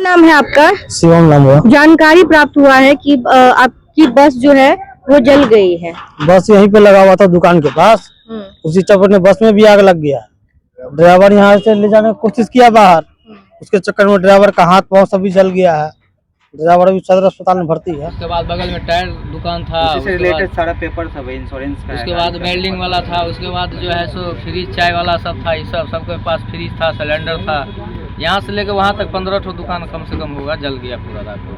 नाम है आपका? शिवम नाम हुआ। जानकारी प्राप्त हुआ है कि आपकी बस जो है वो जल गई है। बस यहीं पे लगा हुआ था दुकान के पास, उसी चक्कर में बस में भी आग लग गया। ड्राइवर यहाँ से ले जाने की कोशिश किया बाहर, उसके चक्कर में ड्राइवर का हाथ पांव सभी जल गया है। ड्राइवर अभी सदर अस्पताल में भर्ती है। उसके बाद बगल में टायर दुकान था, उससे रिलेटेड सारा पेपर सब इंश्योरेंस का। उसके बाद वेल्डिंग वाला था, उसके बाद जो है सो फ्रिज चाय वाला सब था, ये सब सबके पास फ्रिज था, सिलेंडर था। यहाँ से लेकर वहाँ तक 15 ठो दुकान कम से कम होगा, जल गया पूरा रात को।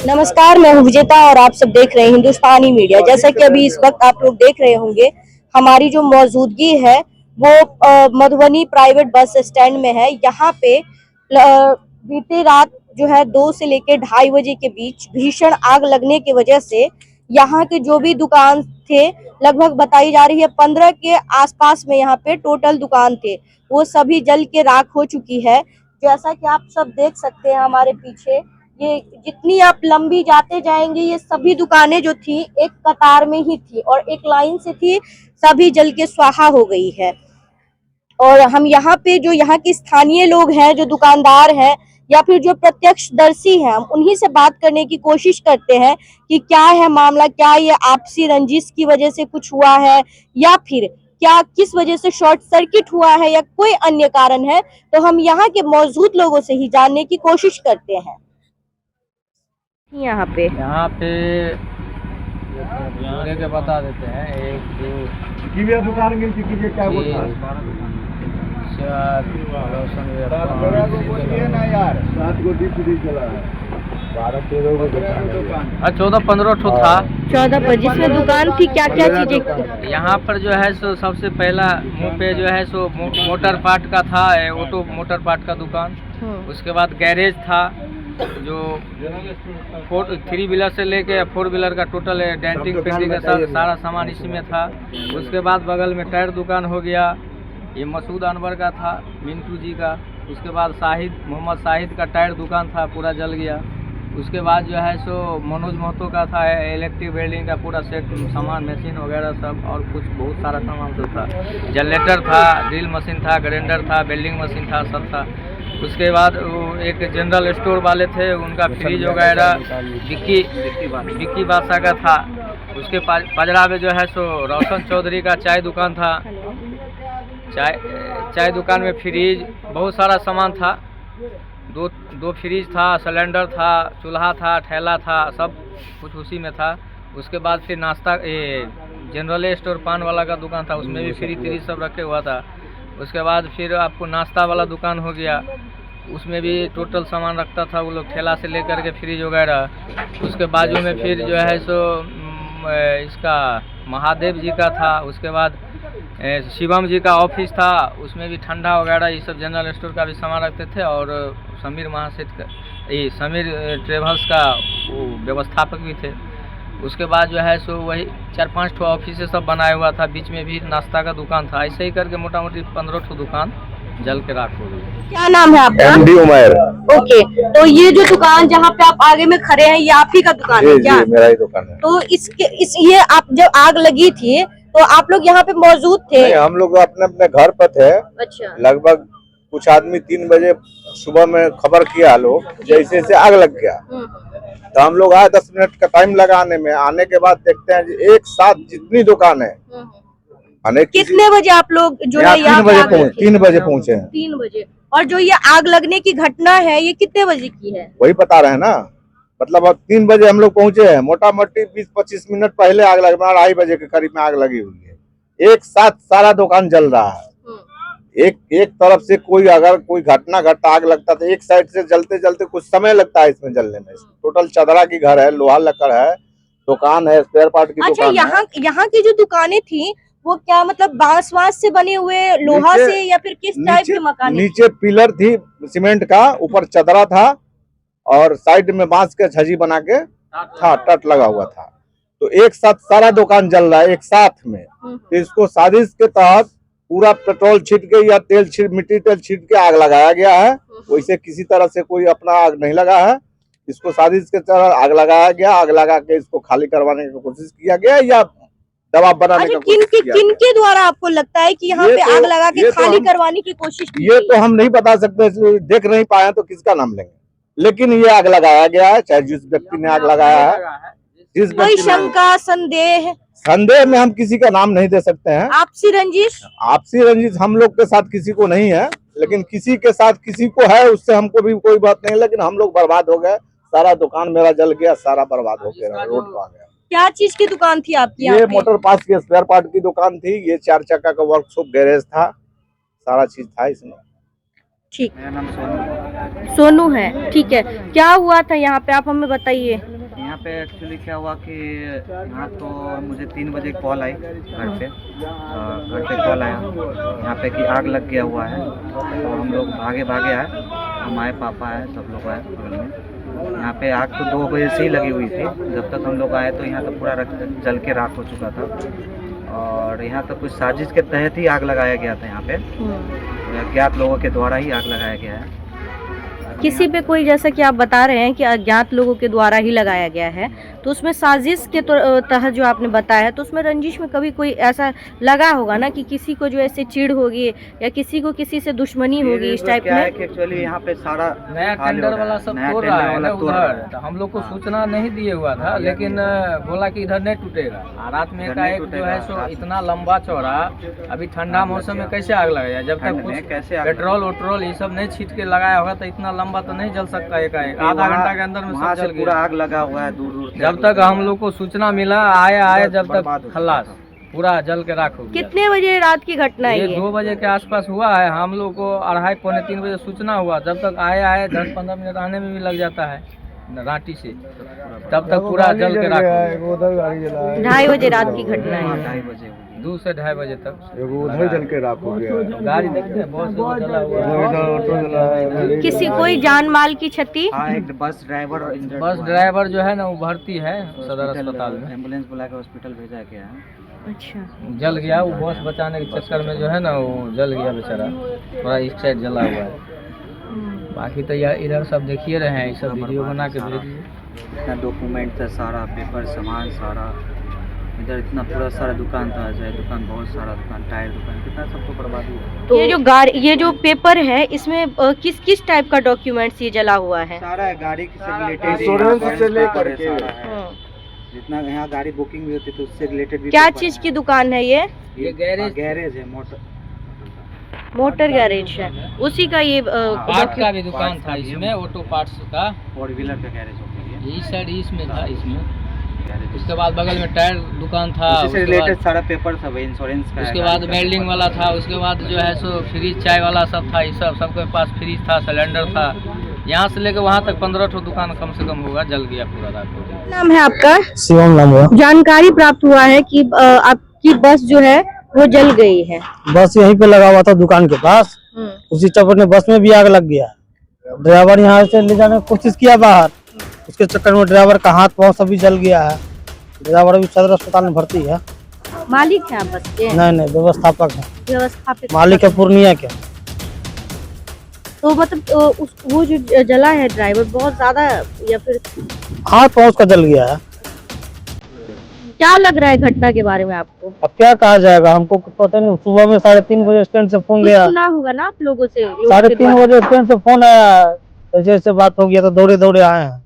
नमस्कार, मैं हूं विजेता और आप सब देख रहे हैं हिंदुस्तानी मीडिया। जैसा कि अभी इस वक्त आप लोग देख रहे होंगे, हमारी जो मौजूदगी है वो मधुबनी प्राइवेट बस स्टैंड में है। यहाँ पे बीते रात जो है 2 से लेकर 2:30 बजे के बीच भीषण आग लगने की वजह से यहाँ के जो भी दुकान थे, लगभग बताई जा रही है 15 के आसपास में यहाँ पे टोटल दुकान थे, वो सभी जल के राख हो चुकी है। जैसा कि आप सब देख सकते हैं हमारे पीछे, ये जितनी आप लंबी जाते जाएंगे, ये सभी दुकानें जो थी एक कतार में ही थी और एक लाइन से थी, सभी जल के स्वाहा हो गई है। और हम यहाँ पे जो यहाँ के स्थानीय लोग हैं, जो दुकानदार हैं या फिर जो प्रत्यक्षदर्शी हैं, हम उन्हीं से बात करने की कोशिश करते हैं कि क्या है मामला, क्या ये आपसी रंजिश की वजह से कुछ हुआ है या फिर क्या किस वजह से शॉर्ट सर्किट हुआ है या कोई अन्य कारण है। तो हम यहाँ के मौजूद लोगों से ही जानने की कोशिश करते हैं। यहाँ पे के बता देते हैं 1 2 दुकान क्या ना यार 7 गो चला है, 14-15 ठो था। 14 जिसमें दुकान थी, क्या क्या चीजें? यहाँ पर जो है सो सबसे पहला मुंह पे जो है सो मोटर पार्ट का था, ऑटो मोटर पार्ट का दुकान। उसके बाद गैरेज था, जो 3 व्हीलर से लेके 4 व्हीलर का टोटल डेंटिंग पेंटिंग का सारा सामान इसी में था। उसके बाद बगल में टायर दुकान हो गया, ये मसूद अनवर का था, मिंटू जी का। उसके बाद मोहम्मद शाहिद का टायर दुकान था, पूरा जल गया। उसके बाद जो है सो मनोज महतो का था, इलेक्ट्रिक वेल्डिंग का पूरा सेट सामान, मशीन वगैरह सब, और कुछ बहुत सारा सामान सब था। जनरेटर था, ड्रिल मशीन था, ग्राइंडर था, वेल्डिंग मशीन था, सब था। उसके बाद वो एक जनरल स्टोर वाले थे, उनका फ्रिज वगैरह विक्की बादशाह का था। उसके पजरा में जो है सो रोशन चौधरी का चाय दुकान था। चाय दुकान में फ्रिज, बहुत सारा सामान था। दो फ्रिज था, सिलेंडर था, चूल्हा था, ठेला था, सब कुछ उसी में था। उसके बाद फिर नाश्ता, जनरल स्टोर पान वाला का दुकान था, उसमें भी फ्रिज सब रखे हुआ था। उसके बाद फिर आपको नाश्ता वाला दुकान हो गया, उसमें भी टोटल सामान रखता था वो लोग, ठेला से लेकर के फ्रिज वगैरह। उसके बाजू में फिर जो है सो इसका महादेव जी का था। उसके बाद शिवम जी का ऑफिस था, उसमें भी ठंडा वगैरह ये सब जनरल स्टोर का भी सामान रखते थे। और समीर महासेठ का, ये समीर ट्रेवल्स का वो व्यवस्थापक भी थे। उसके बाद जो है सो वही 4-5 ठो ऑफिस सब बनाया हुआ था, बीच में भी नाश्ता का दुकान था। ऐसे ही करके मोटा मोटी 15 ठो दुकान जल के राख हो गई। क्या नाम है आपका? एमडी उमैर। ओके, तो ये जो दुकान जहाँ पे आप आगे में खड़े हैं, ये आप ही का दुकान है क्या? मेरा ही दुकान है। तो ये आप जब आग लगी थी तो आप लोग यहाँ पे मौजूद थे? नहीं, हम लोग अपने अपने घर पर थे। अच्छा। लगभग कुछ आदमी 3 बजे सुबह में खबर किया लोग, जैसे से आग लग गया। तो हम लोग आए, 10 मिनट का टाइम लगा आने में। आने के बाद देखते हैं एक साथ जितनी दुकान है। कितने बजे आप लोग जो है यहाँ 3 बजे पहुँचे हैं। 3 बजे। और जो ये आग लगने की घटना है, ये कितने बजे की है? वही बता रहे हैं ना, मतलब अब 3 बजे हम लोग पहुँचे हैं, मोटा मोटी 20-25 मिनट पहले आग लग, 2:30 बजे के करीब में आग लगी हुई है। एक साथ सारा दुकान जल रहा है। एक तरफ से अगर कोई घटना घटता, आग लगता तो एक साइड से जलते जलते कुछ समय लगता है इसमें जलने में। टोटल चदरा की घर है, लोहा लकड़ है, दुकान है, स्पेयर पार्ट की दुकान है। अच्छा, यहाँ की जो दुकानें थी वो क्या मतलब बांस से बने हुए, लोहा से, या फिर किस टाइप के मकान? नीचे पिलर थी सीमेंट का, ऊपर चदरा था और साइड में बांस के छजी बना के था, टट लगा हुआ था। तो एक साथ सारा दुकान जल रहा है एक साथ में। तो इसको साजिश के तहत पूरा पेट्रोल छीट के या मिट्टी तेल छीट के आग लगाया गया है। वैसे किसी तरह से कोई अपना आग नहीं लगा है, इसको साजिश के तरह आग लगाया गया। आग लगा के इसको खाली करवाने की कोशिश किया गया या दवा बनाने अच्छा, का कोशिश किया। किनके द्वारा आपको लगता है कि यहाँ ये पे तो- आग लगा के ये तो खाली हम- करवाने की कोशिश की ये गई? तो हम नहीं बता सकते, देख नहीं पाए तो किसका नाम लेंगे, लेकिन ये आग लगाया गया है, चाहे जिस व्यक्ति ने आग लगाया है, जिस कोई व्यक्ति ने, शंका, संदेह, संदेह में हम किसी का नाम नहीं दे सकते हैं। आपसी रंजिश? आपसी रंजिश हम लोग के साथ किसी को नहीं है, लेकिन किसी के साथ किसी को है, उससे हमको भी कोई बात नहीं, लेकिन हम लोग बर्बाद हो गए, सारा दुकान मेरा जल गया, सारा बर्बाद हो गया, रोड पे आ गया। क्या चीज की दुकान थी आपकी? ये मोटर पार्ट्स की स्पेयर पार्ट की दुकान थी, ये 4 चक्का का वर्कशॉप गैरेज था, सारा चीज था इसमें। ठीक, मेरा नाम सोनू। सोनू है, ठीक है। क्या हुआ था यहाँ पे, आप हमें बताइए। यहाँ पे एक्चुअली क्या हुआ कि यहाँ तो मुझे 3 बजे कॉल आई घर पे कॉल आया यहाँ पे कि आग लग गया हुआ है, तो हम लोग भागे आए, हम आए, पापा आए, सब लोग आए बगल में। यहाँ पे आग तो 2 बजे से ही लगी हुई थी, जब तक हम लोग आए तो यहाँ तो पूरा जल के राख हो चुका था, और यहाँ तो कुछ साजिश के तहत ही आग लगाया गया था। यहाँ पे अज्ञात लोगों के द्वारा ही आग लगाया गया है। किसी पे कोई, जैसा कि आप बता रहे हैं कि अज्ञात लोगों के द्वारा ही लगाया गया है, तो उसमें साजिश के तहत जो आपने बताया है, तो उसमें रंजिश में कभी कोई ऐसा लगा होगा ना कि किसी को जो ऐसे चिढ़ होगी या किसी को किसी से दुश्मनी होगी, इस टाइप क्या है में? कि एक्चुअली यहाँ पे सारा नया टेंडर वाला सब तोड़ रहा है ना उधर, तो हम लोग को सूचना नहीं दिए हुआ था, लेकिन बोला कि इधर नहीं टूटेगा। रात में एकाएक जो है सो इतना लंबा चौड़ा, अभी ठंडा मौसम में कैसे आग लगाया, जब तक कुछ पेट्रोल वोट्रोल ये सब नहीं छीट के लगाया होगा तो इतना लंबा तो नहीं जल सकता एकाएक। आधा घंटा के अंदर में सब जल पूरा गया। आग लगा हुआ है दूर जब तक हम लोग को सूचना मिला, आए जब तक खल्लास पूरा जल के राख हो गया। कितने बजे रात की घटना है ये ये? 2 बजे के आसपास हुआ है। हम लोग को 2:30 पौने 3 बजे सूचना हुआ, जब तक आए 10-15 मिनट आने में भी लग जाता है रांटी से, तब तक पूरा जल के राख हो गया। 2:30 बजे रात की घटना है। 2:30 बजे 2 से 2:30 बजे तक उधर जल के राख हो गया। गाड़ी देखते हैं बहुत से जला हुआ है। किसी कोई जान माल की क्षति? हाँ, एक बस ड्राइवर जो है ना वो भर्ती है सदर अस्पताल में, एम्बुलेंस बुला के हॉस्पिटल भेजा गया है। अच्छा, जल गया। वो बस बचाने के चक्कर में जो है ना वो जल गया बेचारा, थोड़ा इस साइड जला हुआ है। बाकी तो यार इधर सब देखिए रहे हैं, सब वीडियो बना के भेज दीजिए। इतना डॉक्यूमेंट था, सारा पेपर सामान सारा, इधर इतना पूरा सारा दुकान था, चाहे दुकान बहुत सारा दुकान, टायर दुकान, कितना सबको बर्बाद हुआ। तो ये जो पेपर है, इसमें किस टाइप का डॉक्यूमेंट्स ये जला हुआ है? सारा है, गाड़ी से रिलेटेड, इंश्योरेंस से लेकर के जितना यहाँ गाड़ी बुकिंग भी होती है तो उससे रिलेटेड भी क्या पेपर चीज है। की दुकान है ये? ये गैरेज गैरेज है, मोटर गैरेज है, उसी का ये पार्ट का भी दुकान था इसमें, ऑटो पार्ट्स का। 4 व्हीलर का गैरेज होता है। इस साइड इसमें था, इसमें उसके बाद बगल में टायर दुकान था, उससे उसके रिलेटेड बाद सारा पेपर सब है, इंश्योरेंस का है, उसके बाद गाड़ी का वेल्डिंग पेपर वाला था, उसके बाद जो है सो फ्रिज चाय वाला सब था, ये सब सबके पास फ्रिज था, सिलेंडर था। यहाँ से लेकर वहाँ तक 15 ठो दुकान कम से कम होगा, जल गया पूरा रात को। नाम है आपका? शिवम नाम हुआ। जानकारी प्राप्त हुआ है कि आपकी बस जो है वो जल गई है। बस यहीं पे लगा हुआ था दुकान के पास, उसी चक्कर में बस में भी आग लग गया। ड्राइवर यहाँ से ले जाने की कोशिश किया बाहर, उसके चक्कर में ड्राइवर का हाथ पाँव सभी जल गया है। ड्राइवर अभी सदर अस्पताल में भर्ती है। मालिक है आप बस के? नहीं, व्यवस्थापक है, व्यवस्थापक मालिक है पूर्णिया के। तो मतलब वो जो जला है ड्राइवर बहुत ज्यादा, या फिर हाथ पाँव उसका जल गया है। क्या लग रहा है घटना के बारे में आपको? अब क्या कहा जाएगा, हमको कुछ पता नहीं। सुबह में 3:30 बजे स्टैंड से फोन गया, सुना होगा ना आप लोगों से? 3:30 बजे स्टैंड से फोन आया, ऐसे बात हो गया तो दौड़े आए हैं।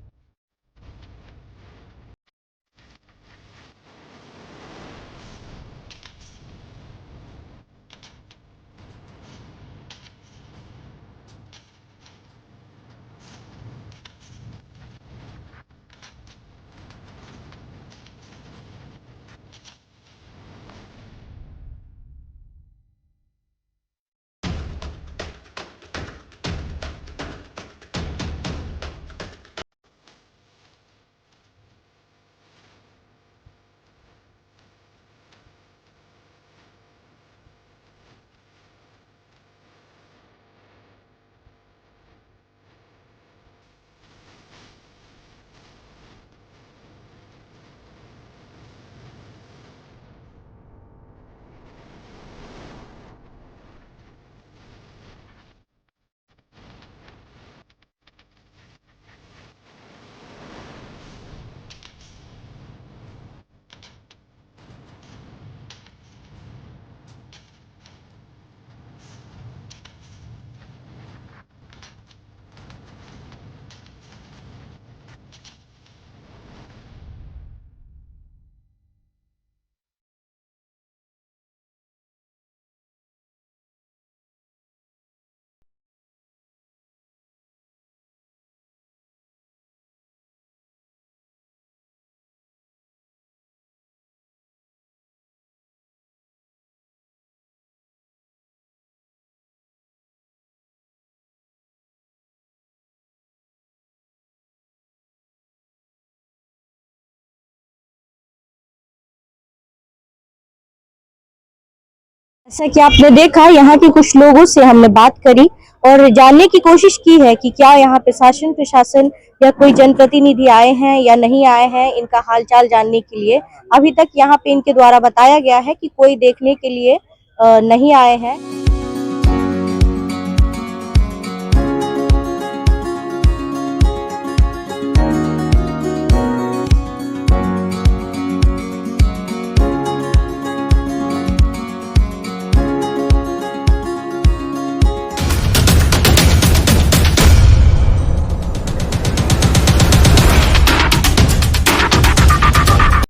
जैसा कि आपने देखा, यहाँ के कुछ लोगों से हमने बात करी और जानने की कोशिश की है कि क्या यहाँ पे शासन प्रशासन या कोई जनप्रतिनिधि आए हैं या नहीं आए हैं, इनका हालचाल जानने के लिए। अभी तक यहाँ पे इनके द्वारा बताया गया है कि कोई देखने के लिए नहीं आए हैं।